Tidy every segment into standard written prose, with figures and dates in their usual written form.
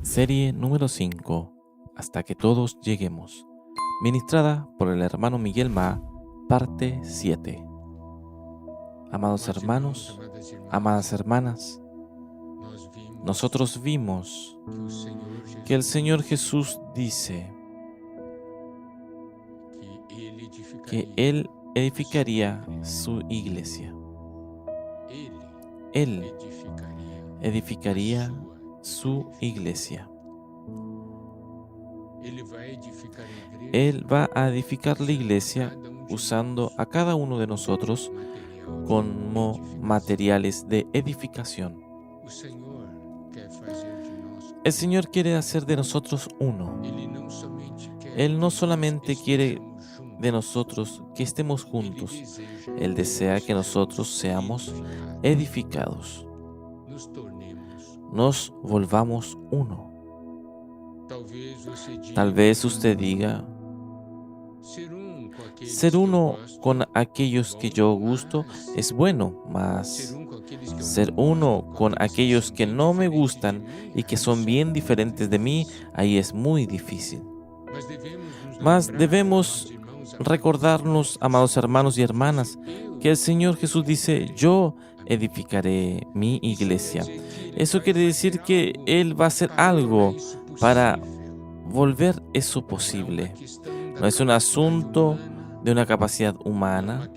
Serie número 5, Hasta que todos lleguemos. Ministrada por el hermano Miguel Ma, parte 7. Amados hermanos, amadas hermanas, nosotros vimos que el Señor Jesús dice que Él edificaría su iglesia. Él edificaría su iglesia. Él va a edificar la iglesia usando a cada uno de nosotros como materiales de edificación. El Señor quiere hacer de nosotros uno. Él no solamente quiere de nosotros que estemos juntos, Él desea que nosotros seamos edificados. Nos volvamos uno. Tal vez usted diga, ser uno con aquellos que yo gusto es bueno, mas ser uno con aquellos que no me gustan y que son bien diferentes de mí, ahí es muy difícil. Mas debemos recordarnos, amados hermanos y hermanas, que el Señor Jesús dice, yo edificaré mi iglesia. Eso quiere decir que Él va a hacer algo para volver eso posible. No es un asunto de una capacidad humana,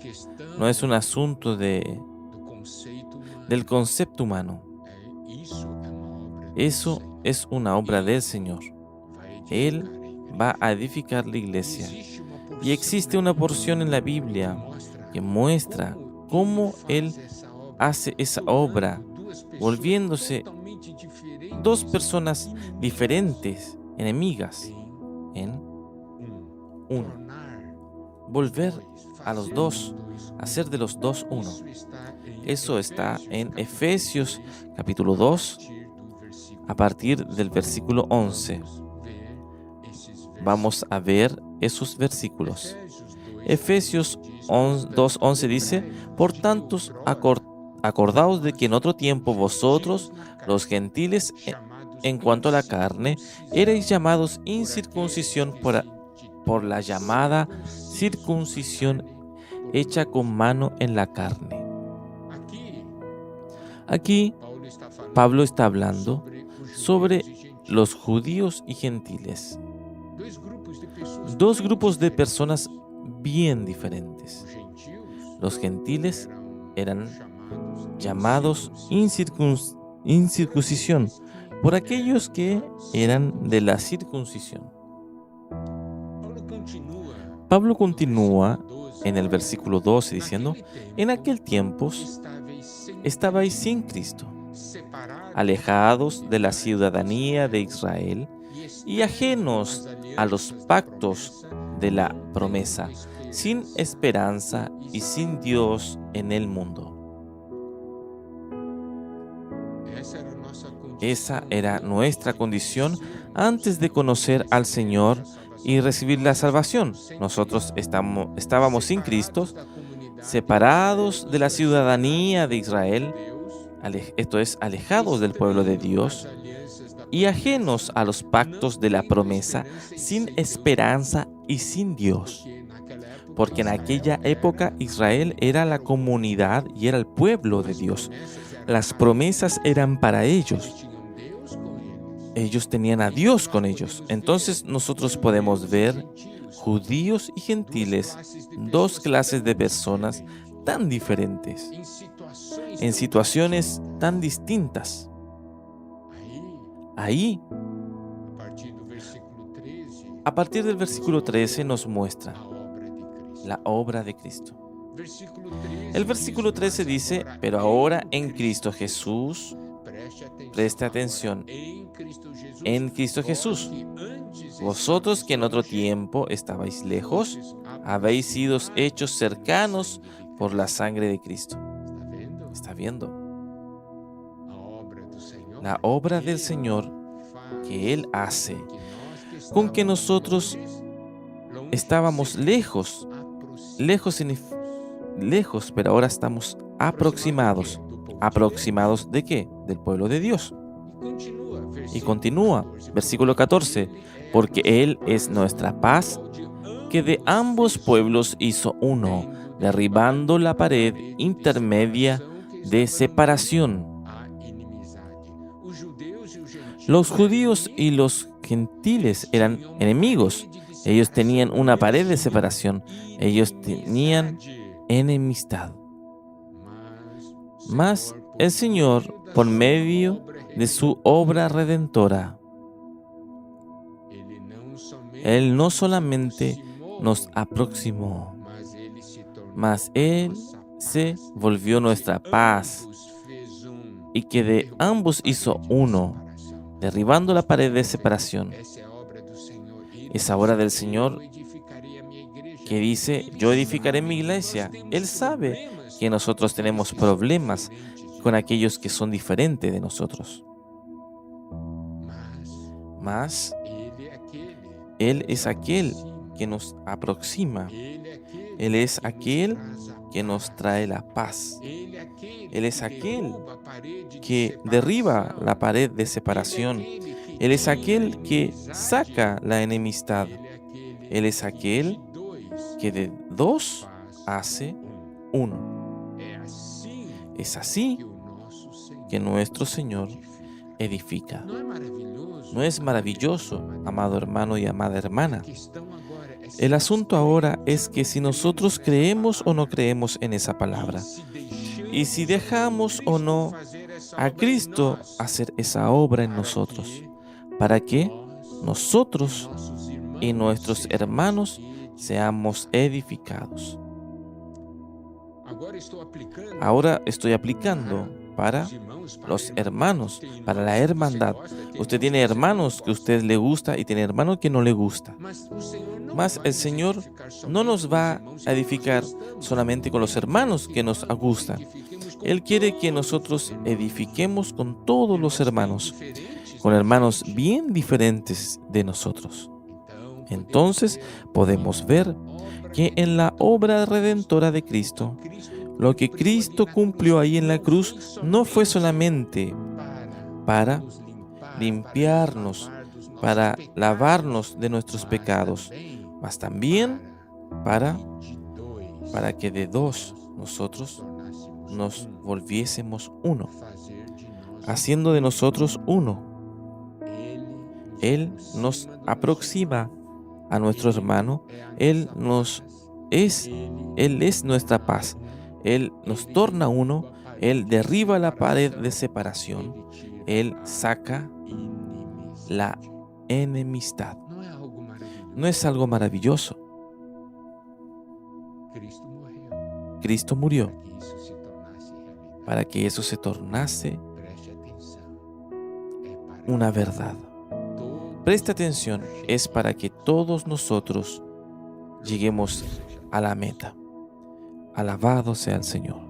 no es un asunto del concepto humano. Eso es una obra del Señor. Él va a edificar la iglesia. Y existe una porción en la Biblia que muestra cómo Él hace esa obra, volviéndose dos personas diferentes, enemigas, en uno. Volver a los dos, hacer de los dos uno. Eso está en Efesios capítulo 2, a partir del versículo 11. Vamos a ver esos versículos. Efesios 2:11 dice, por tanto, acordaos de que en otro tiempo vosotros, los gentiles, en cuanto a la carne, erais llamados incircuncisión por la llamada circuncisión hecha con mano en la carne. Aquí, Pablo está hablando sobre los judíos y gentiles. Dos grupos de personas bien diferentes. Los gentiles eran llamados incircuncisión por aquellos que eran de la circuncisión. Pablo continúa en el versículo 12 diciendo, en aquel tiempo estabais sin Cristo, alejados de la ciudadanía de Israel y ajenos a los pactos de la promesa, sin esperanza y sin Dios en el mundo. Esa era nuestra condición antes de conocer al Señor y recibir la salvación. Nosotros estábamos sin Cristo, separados de la ciudadanía de Israel, esto es, alejados del pueblo de Dios, y ajenos a los pactos de la promesa, sin esperanza y sin Dios. Porque en aquella época Israel era la comunidad y era el pueblo de Dios. Las promesas eran para ellos. Ellos tenían a Dios con ellos. Entonces nosotros podemos ver judíos y gentiles, dos clases de personas tan diferentes, en situaciones tan distintas. Ahí, a partir del versículo 13 nos muestra la obra de Cristo. El versículo 13 dice, pero ahora en Cristo Jesús, preste atención, en Cristo Jesús, vosotros que en otro tiempo estabais lejos, habéis sido hechos cercanos por la sangre de Cristo. ¿Está viendo? La obra del Señor que Él hace, con que nosotros estábamos lejos, pero ahora estamos aproximados. ¿Aproximados de qué? Del pueblo de Dios. Y continúa, versículo 14, porque Él es nuestra paz, que de ambos pueblos hizo uno, derribando la pared intermedia de separación. Los judíos y los gentiles eran enemigos. Ellos tenían una pared de separación. Ellos tenían enemistad. Mas el Señor, por medio de su obra redentora, Él no solamente nos aproximó, mas Él se volvió nuestra paz, y que de ambos hizo uno, derribando la pared de separación. Esa obra del Señor que dice, yo edificaré mi iglesia. Él sabe que nosotros tenemos problemas con aquellos que son diferentes de nosotros. Mas Él es aquel que nos aproxima. Él es aquel que nos trae la paz. Él es aquel que derriba la pared de separación. Él es aquel que saca la enemistad. Él es aquel que de dos hace uno. Es así que nuestro Señor edifica. ¿No es maravilloso, amado hermano y amada hermana? El asunto ahora es que si nosotros creemos o no creemos en esa palabra, y si dejamos o no a Cristo hacer esa obra en nosotros, para que nosotros y nuestros hermanos seamos edificados. Ahora estoy aplicando para los hermanos, para la hermandad. Usted tiene hermanos que a usted le gusta y tiene hermanos que no le gusta. Mas el Señor no nos va a edificar solamente con los hermanos que nos gustan. Él quiere que nosotros edifiquemos con todos los hermanos, con hermanos bien diferentes de nosotros. Entonces podemos ver que en la obra redentora de Cristo, lo que Cristo cumplió ahí en la cruz no fue solamente para limpiarnos, para lavarnos de nuestros pecados, mas también para que de dos nosotros nos volviésemos uno, haciendo de nosotros uno. Él nos aproxima a nuestro hermano, Él es nuestra paz. Él nos torna uno, Él derriba la pared de separación, Él saca la enemistad. ¿No es algo maravilloso? Cristo murió para que eso se tornase una verdad. Presta atención, es para que todos nosotros lleguemos a la meta. Alabado sea el Señor.